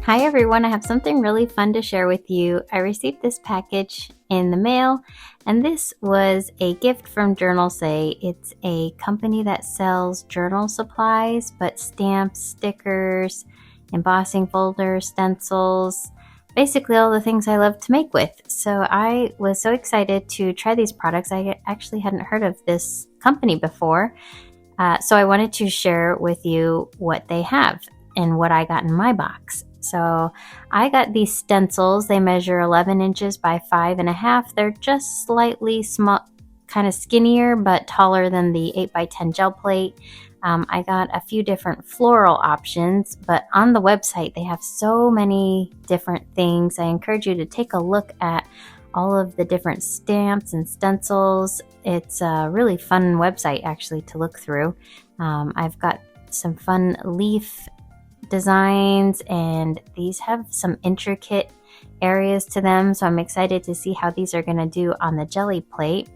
Hi everyone, I have something really fun to share with you. I received this package in the mail, and this was a gift from JournalSay. It's a company that sells journal supplies, but stamps, stickers, embossing folders, stencils, basically all the things I love to make with. So I was so excited to try these products. I actually hadn't heard of this company before, so I wanted to share with you what they have and what I got in my box. So I got these stencils. They measure 11 inches by 5.5. They're just slightly small, kind of skinnier, but taller than the 8x10 gel plate. I got a few different floral options, but on the website they have so many different things. I encourage you to take a look at all of the different stamps and stencils. It's a really fun website actually to look through. I've got some fun leaf designs, and these have some intricate areas to them, so I'm excited to see how these are going to do on the Gelli plate.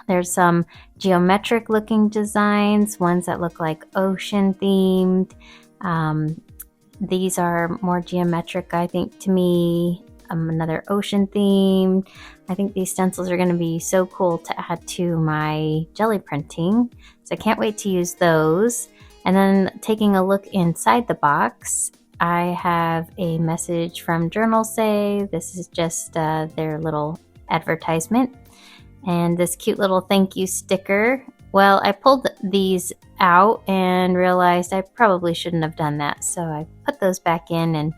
There's some geometric looking designs, ones that look like ocean themed. These are more geometric, I think, to me. Another ocean themed. I think these stencils are going to be so cool to add to my Gelli printing, so I can't wait to use those. And then taking a look inside the box, I have a message from JournalSay. This is just their little advertisement. And this cute little thank you sticker. Well, I pulled these out and realized I probably shouldn't have done that. So I put those back in and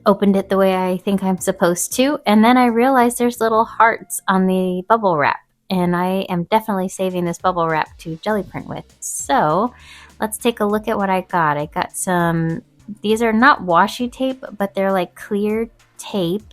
opened it the way I think I'm supposed to. And then I realized there's little hearts on the bubble wrap. And I am definitely saving this bubble wrap to Gelli print with. So let's take a look at what I got. I got some, these are not washi tape, but they're like clear tape.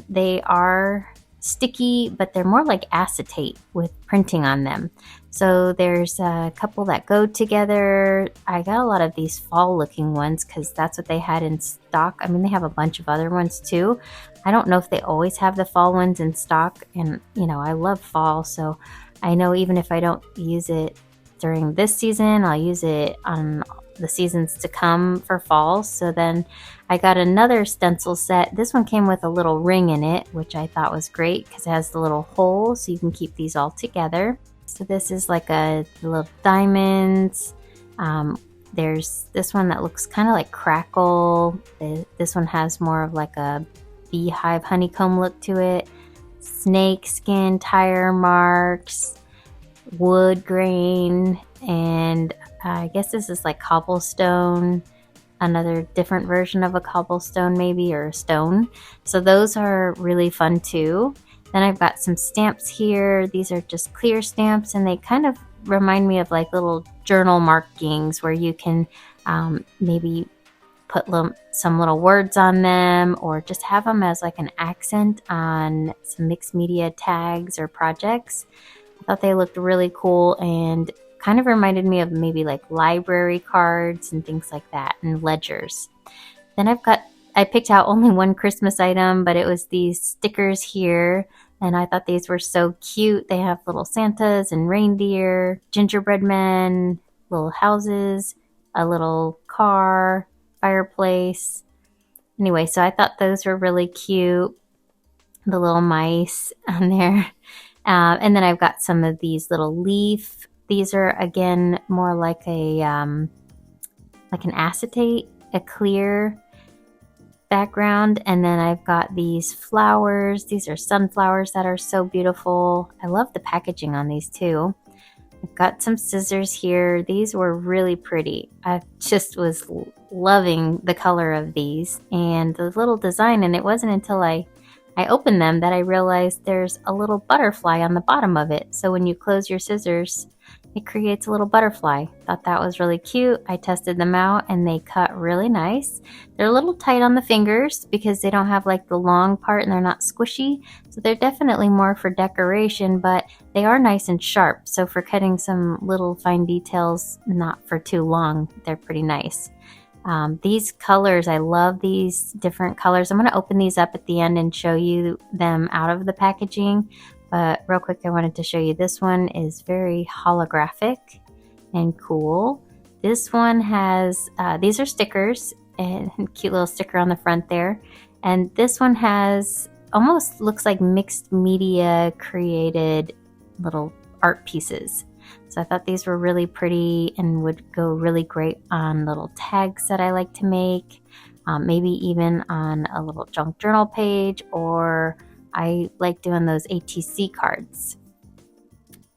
They are sticky, but they're more like acetate with printing on them. So there's a couple that go together. I got a lot of these fall looking ones because that's what they had in stock. I mean, they have a bunch of other ones too. I don't know if they always have the fall ones in stock, and you know, I love fall, so I know even if I don't use it during this season, I'll use it on the seasons to come for fall. So then I got another stencil set. This one came with a little ring in it, which I thought was great because it has the little hole so you can keep these all together. So this is like a little diamonds. There's this one that looks kind of like crackle. This one has more of like a beehive honeycomb look to it. Snake skin, tire marks, wood grain, and I guess this is like cobblestone, another different version of a cobblestone maybe, or a stone. So those are really fun too. Then I've got some stamps here. These are just clear stamps, and they kind of remind me of like little journal markings where you can maybe put some little words on them, or just have them as like an accent on some mixed media tags or projects. I thought they looked really cool and kind of reminded me of maybe like library cards and things like that, and ledgers. Then I picked out only one Christmas item, but it was these stickers here, and I thought these were so cute. They have little Santas and reindeer, gingerbread men, little houses, a little car, fireplace. Anyway, so I thought those were really cute. The little mice on there. And then I've got some of these little leaf. These are again more like an acetate, a clear background. And then I've got these flowers. These are sunflowers that are so beautiful. I love the packaging on these too. I've got some scissors here. These were really pretty. I just was loving the color of these and the little design. And it wasn't until I opened them that I realized there's a little butterfly on the bottom of it. So when you close your scissors, it creates a little butterfly. Thought that was really cute. I tested them out and they cut really nice. They're a little tight on the fingers because they don't have like the long part and they're not squishy. So they're definitely more for decoration, but they are nice and sharp. So for cutting some little fine details, not for too long, they're pretty nice. These colors, I love these different colors. I'm going to open these up at the end and show you them out of the packaging. But real quick, I wanted to show you this one is very holographic and cool. This one has, these are stickers, and cute little sticker on the front there. And this one has almost looks like mixed media created little art pieces. So I thought these were really pretty and would go really great on little tags that I like to make, maybe even on a little junk journal page, or I like doing those ATC cards.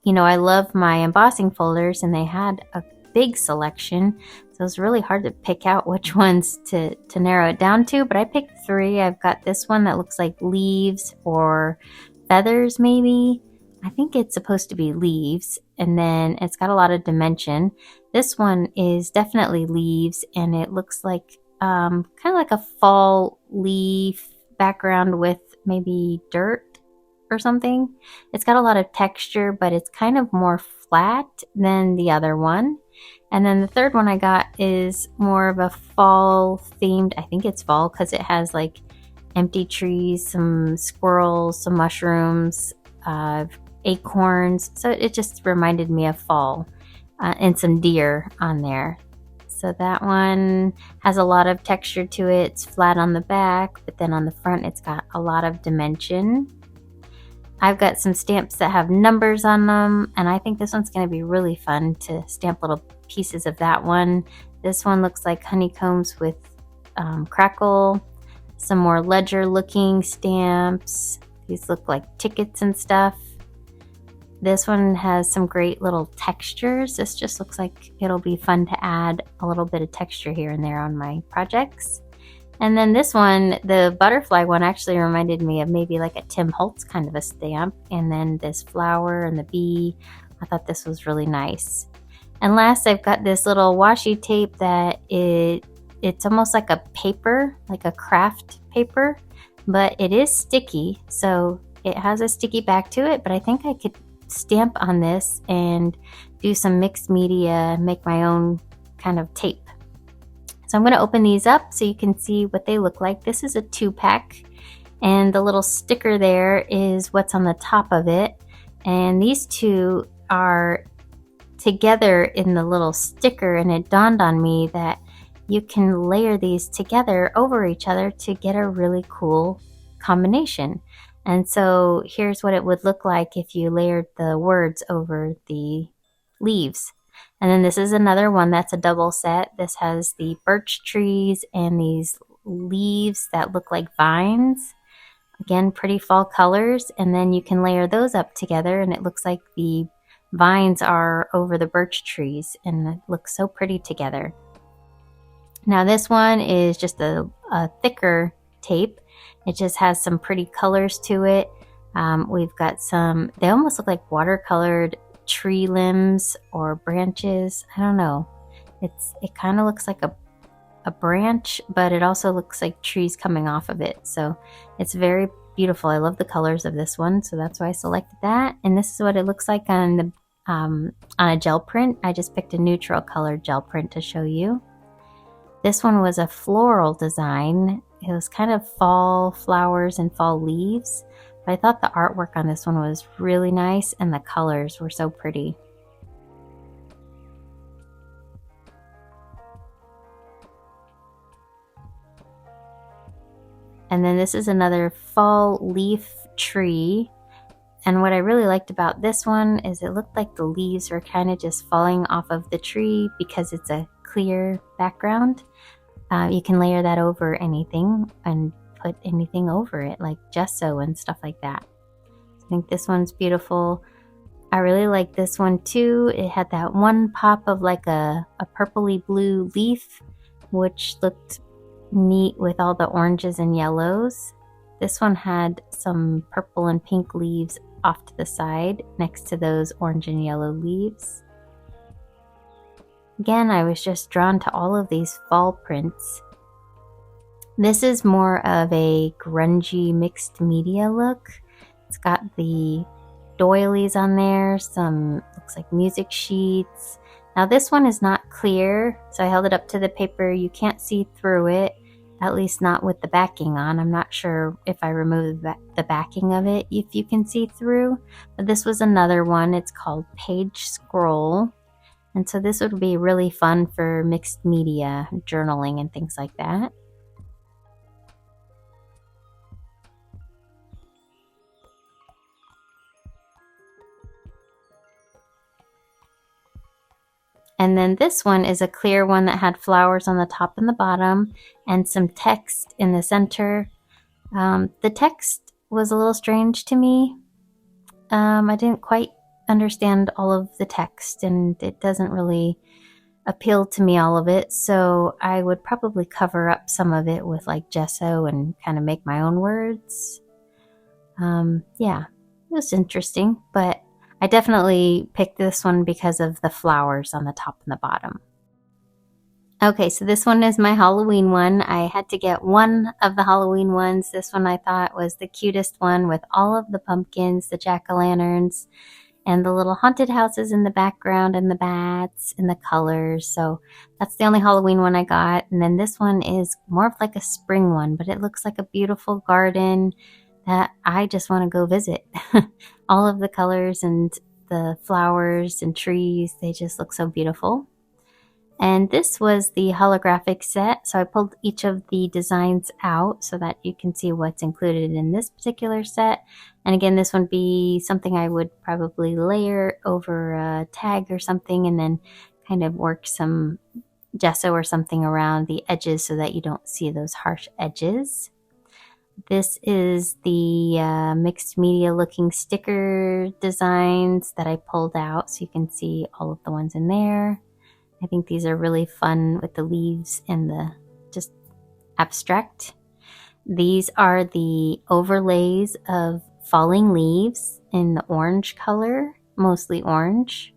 You know, I love my embossing folders, and they had a big selection, so it was really hard to pick out which ones to narrow it down to, but I picked 3. I've got this one that looks like leaves or feathers maybe. I think it's supposed to be leaves, and then it's got a lot of dimension. This one is definitely leaves, and it looks like kind of like a fall leaf background with maybe dirt or something. It's got a lot of texture, but it's kind of more flat than the other one. And then the third one I got is more of a fall themed. I think it's fall because it has like empty trees, some squirrels, some mushrooms, acorns. So it just reminded me of fall, and some deer on there. So that one has a lot of texture to it. It's flat on the back, but then on the front it's got a lot of dimension. I've got some stamps that have numbers on them, and I think this one's going to be really fun to stamp little pieces of that one. This one looks like honeycombs with crackle, some more ledger looking stamps. These look like tickets and stuff. This one has some great little textures. This just looks like it'll be fun to add a little bit of texture here and there on my projects. And then this one, the butterfly one, actually reminded me of maybe like a Tim Holtz kind of a stamp. And then this flower and the bee, I thought this was really nice. And last, I've got this little washi tape that it's almost like a paper, like a craft paper, but it is sticky. So it has a sticky back to it, but I think I could stamp on this and do some mixed media, make my own kind of tape. So I'm going to open these up so you can see what they look like. This is a 2-pack, and the little sticker there is what's on the top of it. And these two are together in the little sticker, and it dawned on me that you can layer these together over each other to get a really cool combination. And so here's what it would look like if you layered the words over the leaves. And then this is another one that's a double set. This has the birch trees and these leaves that look like vines. Again, pretty fall colors. And then you can layer those up together, and it looks like the vines are over the birch trees, and it looks so pretty together. Now this one is just a thicker tape. It just has some pretty colors to it. We've got some, they almost look like watercolored tree limbs or branches. I don't know. It kind of looks like a branch, but it also looks like trees coming off of it. So it's very beautiful. I love the colors of this one, so that's why I selected that. And this is what it looks like on the on a gel print. I just picked a neutral color gel print to show you. This one was a floral design. It was kind of fall flowers and fall leaves. But I thought the artwork on this one was really nice, and the colors were so pretty. And then this is another fall leaf tree. And what I really liked about this one is it looked like the leaves were kind of just falling off of the tree because it's a clear background. You can layer that over anything and put anything over it, like gesso and stuff like that. I think this one's beautiful. I really like this one too. It had that one pop of like a purpley blue leaf, which looked neat with all the oranges and yellows. This one had some purple and pink leaves off to the side next to those orange and yellow leaves. Again, I was just drawn to all of these fall prints. This is more of a grungy mixed media look. It's got the doilies on there, some looks like music sheets. Now this one is not clear, so I held it up to the paper. You can't see through it, at least not with the backing on. I'm not sure if I remove the backing of it if you can see through. But this was another one. It's called Page Scroll. And so this would be really fun for mixed media journaling and things like that. And then this one is a clear one that had flowers on the top and the bottom and some text in the center. The text was a little strange to me. I didn't quite understand all of the text, and it doesn't really appeal to me, all of it. So I would probably cover up some of it with like gesso and kind of make my own words. Yeah, it was interesting, but I definitely picked this one because of the flowers on the top and the bottom. Okay, so this one is my Halloween one. I had to get one of the Halloween ones. This one I thought was the cutest one with all of the pumpkins, the jack-o'-lanterns, and the little haunted houses in the background and the bats and the colors. So that's the only Halloween one I got. And then this one is more of like a spring one, but it looks like a beautiful garden that I just want to go visit. All of the colors and the flowers and trees, they just look so beautiful. And this was the holographic set. So I pulled each of the designs out so that you can see what's included in this particular set. And again, this would be something I would probably layer over a tag or something and then kind of work some gesso or something around the edges so that you don't see those harsh edges. This is the mixed media looking sticker designs that I pulled out so you can see all of the ones in there. I think these are really fun with the leaves and the just abstract. These are the overlays of falling leaves in the orange color, mostly orange.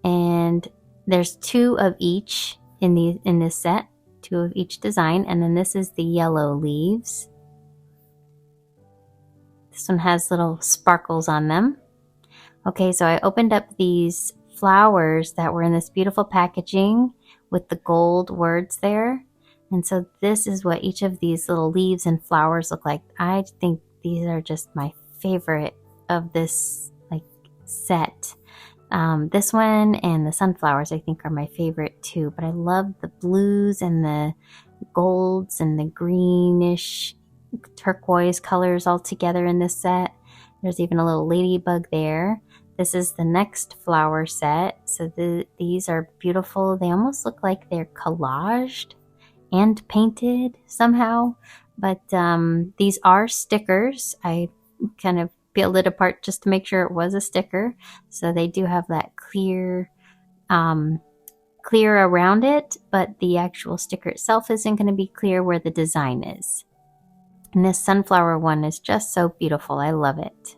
And there's two of each in this set, two of each design. And then this is the yellow leaves. This one has little sparkles on them. Okay, so I opened up these flowers that were in this beautiful packaging with the gold words there. And so this is what each of these little leaves and flowers look like. I think these are just my favorite of this like set. This one and the sunflowers I think are my favorite too, but I love the blues and the golds and the greenish turquoise colors all together in this set. There's even a little ladybug there. This is the next flower set. So these are beautiful. They almost look like they're collaged and painted somehow. But these are stickers. I kind of peeled it apart just to make sure it was a sticker. So they do have that clear around it, but the actual sticker itself isn't going to be clear where the design is. And this sunflower one is just so beautiful. I love it.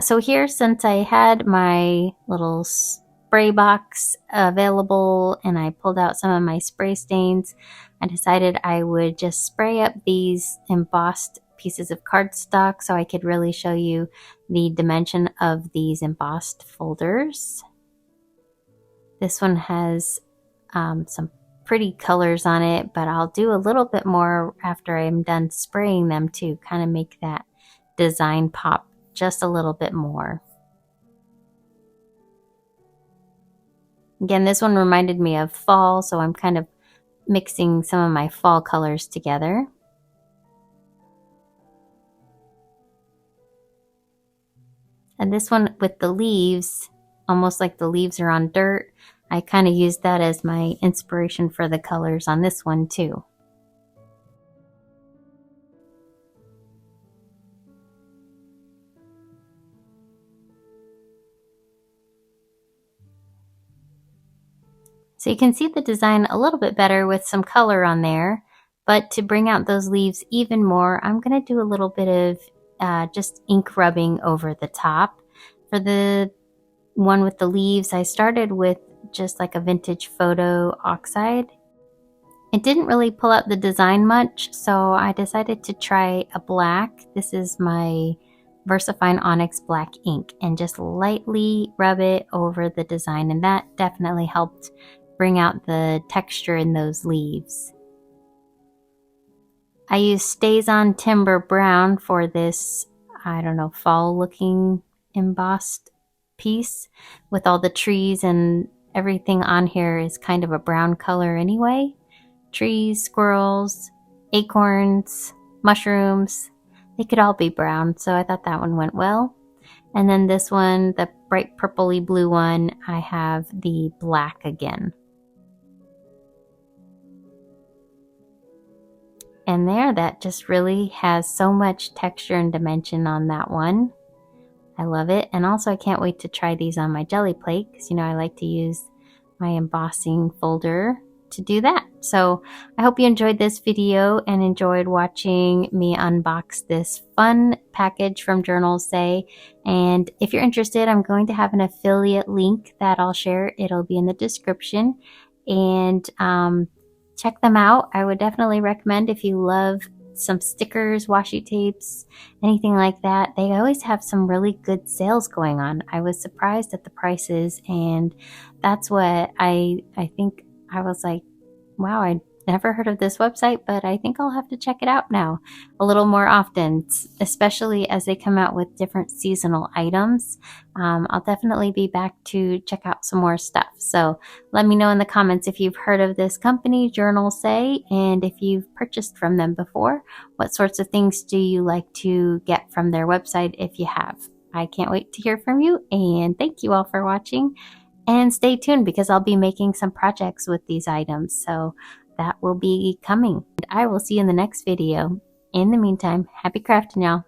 So here, since I had my little spray box available and I pulled out some of my spray stains, I decided I would just spray up these embossed pieces of cardstock so I could really show you the dimension of these embossed folders. This one has some pretty colors on it, but I'll do a little bit more after I'm done spraying them to kind of make that design pop just a little bit more. Again, this one reminded me of fall, so I'm kind of mixing some of my fall colors together. And this one with the leaves, almost like the leaves are on dirt, I kind of used that as my inspiration for the colors on this one too. So you can see the design a little bit better with some color on there, but to bring out those leaves even more, I'm going to do a little bit of just ink rubbing over the top. For the one with the leaves, I started with just like a vintage photo oxide. It didn't really pull out the design much, so I decided to try a black. This is my VersaFine Onyx Black ink, and just lightly rub it over the design, and that definitely helped bring out the texture in those leaves. I used Stays On Timber Brown for this, I don't know, fall looking embossed piece with all the trees and everything on here is kind of a brown color anyway. Trees, squirrels, acorns, mushrooms, they could all be brown, so I thought that one went well. And then this one, the bright purpley blue one, I have the black again. And there, that just really has so much texture and dimension on that one. I love it. And also I can't wait to try these on my Gelli plate because, you know, I like to use my embossing folder to do that. So I hope you enjoyed this video and enjoyed watching me unbox this fun package from JournalSay. And if you're interested, I'm going to have an affiliate link that I'll share. It'll be in the description. And check them out. I would definitely recommend if you love some stickers, washi tapes, anything like that. They always have some really good sales going on. I was surprised at the prices, and that's what I think I was like, wow, I never heard of this website, but I think I'll have to check it out now a little more often, especially as they come out with different seasonal items. I'll definitely be back to check out some more stuff. So let me know in the comments if you've heard of this company, JournalSay, and if you've purchased from them before. What sorts of things do you like to get from their website if you have? I can't wait to hear from you, and thank you all for watching. And stay tuned because I'll be making some projects with these items. So that will be coming. And I will see you in the next video. In the meantime, happy crafting, y'all.